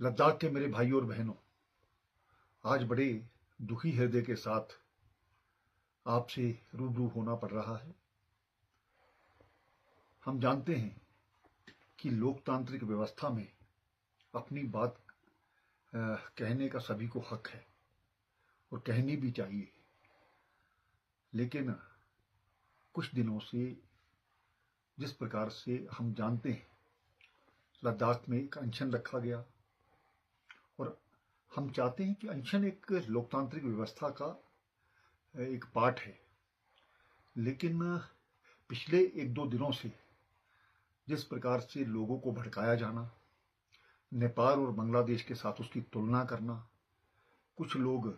लद्दाख के मेरे भाइयों और बहनों, आज बड़े दुखी हृदय के साथ आपसे रूबरू होना पड़ रहा है। हम जानते हैं कि लोकतांत्रिक व्यवस्था में अपनी बात कहने का सभी को हक है और कहनी भी चाहिए। लेकिन कुछ दिनों से जिस प्रकार से हम जानते हैं, लद्दाख में एक अनशन रखा गया और हम चाहते हैं कि अनशन एक लोकतांत्रिक व्यवस्था का एक पार्ट है। लेकिन पिछले एक दो दिनों से जिस प्रकार से लोगों को भड़काया जाना, नेपाल और बांग्लादेश के साथ उसकी तुलना करना, कुछ लोग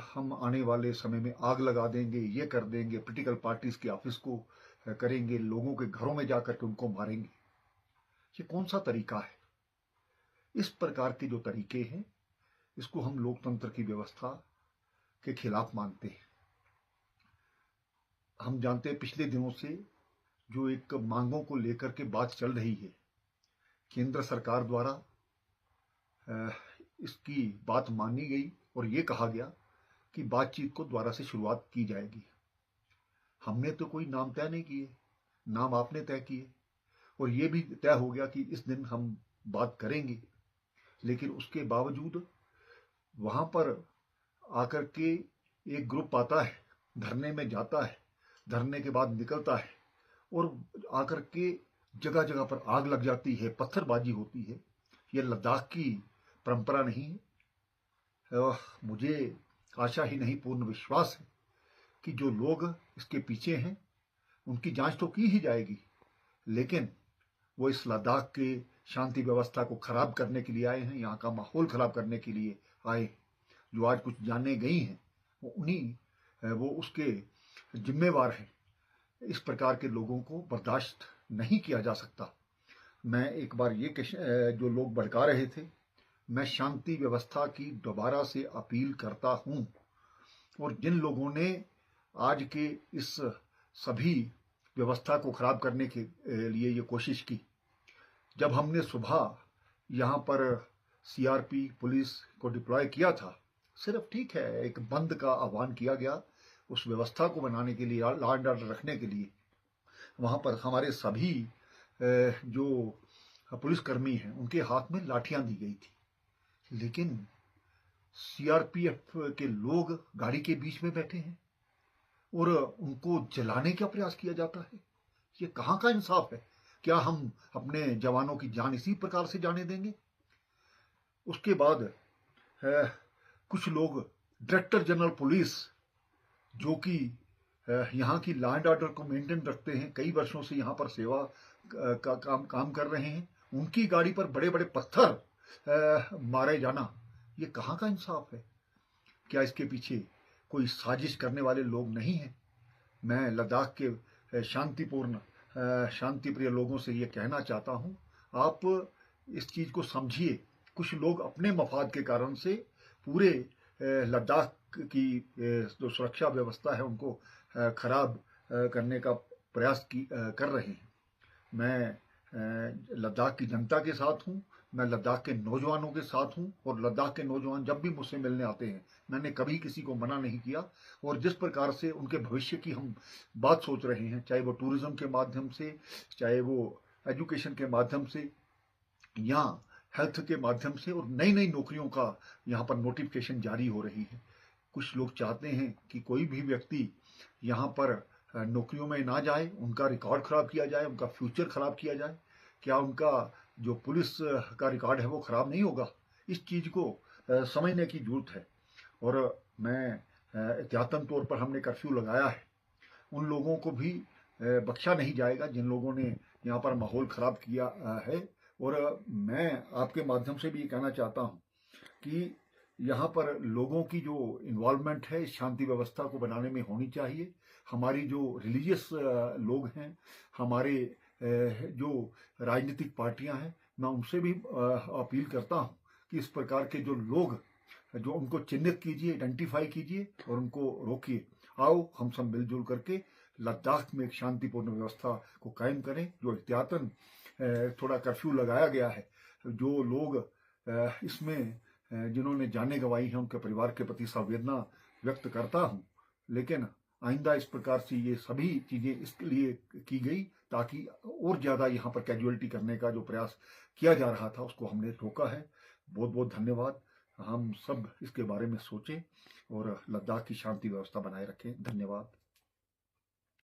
हम आने वाले समय में आग लगा देंगे, ये कर देंगे, पॉलिटिकल पार्टीज के ऑफिस को करेंगे, लोगों के घरों में जाकर के उनको मारेंगे, ये कौन सा तरीका है? इस प्रकार के जो तरीके हैं, इसको हम लोकतंत्र की व्यवस्था के खिलाफ मानते हैं। हम जानते हैं पिछले दिनों से जो एक मांगों को लेकर के बात चल रही है, केंद्र सरकार द्वारा इसकी बात मानी गई और ये कहा गया कि बातचीत को दोबारा से शुरुआत की जाएगी। हमने तो कोई नाम तय नहीं किए, नाम आपने तय किए और ये भी तय हो गया कि इस दिन हम बात करेंगे। लेकिन उसके बावजूद वहां पर आकर के एक ग्रुप आता है, धरने में जाता है, धरने के बाद निकलता है और आकर के जगह जगह पर आग लग जाती है, पत्थरबाजी होती है। यह लद्दाख की परंपरा नहीं है। मुझे आशा ही नहीं, पूर्ण विश्वास है कि जो लोग इसके पीछे हैं उनकी जांच तो की ही जाएगी, लेकिन वो इस लद्दाख के शांति व्यवस्था को खराब करने के लिए आए हैं, यहाँ का माहौल खराब करने के लिए आए। जो आज कुछ जाने गई हैं वो उसके जिम्मेवार हैं। इस प्रकार के लोगों को बर्दाश्त नहीं किया जा सकता। मैं एक बार ये जो लोग भड़का रहे थे, मैं शांति व्यवस्था की दोबारा से अपील करता हूं और जिन लोगों ने आज के इस सभी व्यवस्था को खराब करने के लिए ये कोशिश की, जब हमने सुबह यहाँ पर सीआरपी पुलिस को डिप्लॉय किया था, सिर्फ ठीक है एक बंद का आह्वान किया गया उस व्यवस्था को बनाने के लिए, लॉ एंड ऑर्डर रखने के लिए। वहाँ पर हमारे सभी जो पुलिसकर्मी हैं उनके हाथ में लाठियां दी गई थी, लेकिन सीआरपीएफ के लोग गाड़ी के बीच में बैठे हैं और उनको जलाने का प्रयास किया जाता है। ये कहाँ का इंसाफ है? क्या हम अपने जवानों की जान इसी प्रकार से जाने देंगे? उसके बाद कुछ लोग डायरेक्टर जनरल पुलिस, जो कि यहाँ की लॉ एंड ऑर्डर को मेंटेन रखते हैं, कई वर्षों से यहाँ पर सेवा का काम कर रहे हैं, उनकी गाड़ी पर बड़े बड़े पत्थर मारे जाना, ये कहाँ का इंसाफ है? क्या इसके पीछे कोई साजिश करने वाले लोग नहीं हैं? मैं लद्दाख के शांतिपूर्ण शांति प्रिय लोगों से ये कहना चाहता हूँ, आप इस चीज को समझिए। कुछ लोग अपने मफाद के कारण से पूरे लद्दाख की जो सुरक्षा व्यवस्था है उनको खराब करने का प्रयास कर रहे हैं। मैं लद्दाख की जनता के साथ हूँ, मैं लद्दाख के नौजवानों के साथ हूँ और लद्दाख के नौजवान जब भी मुझसे मिलने आते हैं, मैंने कभी किसी को मना नहीं किया। और जिस प्रकार से उनके भविष्य की हम बात सोच रहे हैं, चाहे वो टूरिज्म के माध्यम से, चाहे वो एजुकेशन के माध्यम से या हेल्थ के माध्यम से, और नई नई नौकरियों का यहाँ पर नोटिफिकेशन जारी हो रही है। कुछ लोग चाहते हैं कि कोई भी व्यक्ति यहाँ पर नौकरियों में ना जाए, उनका रिकॉर्ड खराब किया जाए, उनका फ्यूचर खराब किया जाए। क्या उनका जो पुलिस का रिकॉर्ड है वो खराब नहीं होगा? इस चीज को समझने की जरूरत है। और मैं एहतियातन तौर पर हमने कर्फ्यू लगाया है, उन लोगों को भी बख्शा नहीं जाएगा जिन लोगों ने यहाँ पर माहौल खराब किया है। और मैं आपके माध्यम से भी ये कहना चाहता हूँ कि यहाँ पर लोगों की जो इन्वॉल्वमेंट है शांति व्यवस्था को बनाने में होनी चाहिए। हमारी जो रिलीजियस लोग हैं, हमारे जो राजनीतिक पार्टियां हैं, मैं उनसे भी अपील करता हूं कि इस प्रकार के जो लोग जो उनको चिन्हित कीजिए, आइडेंटिफाई कीजिए और उनको रोकिए। आओ हम सब मिलजुल करके लद्दाख में एक शांतिपूर्ण व्यवस्था को कायम करें। जो एहतियातन थोड़ा कर्फ्यू लगाया गया है, जो लोग इसमें जिन्होंने जानें गंवाई हैं उनके परिवार के प्रति संवेदना व्यक्त करता हूं। लेकिन आइंदा इस प्रकार से ये सभी चीज़ें इसके लिए की गई ताकि और ज़्यादा यहाँ पर कैजुअलिटी करने का जो प्रयास किया जा रहा था उसको हमने रोका है। बहुत बहुत धन्यवाद। हम सब इसके बारे में सोचें और लद्दाख की शांति व्यवस्था बनाए रखें। धन्यवाद।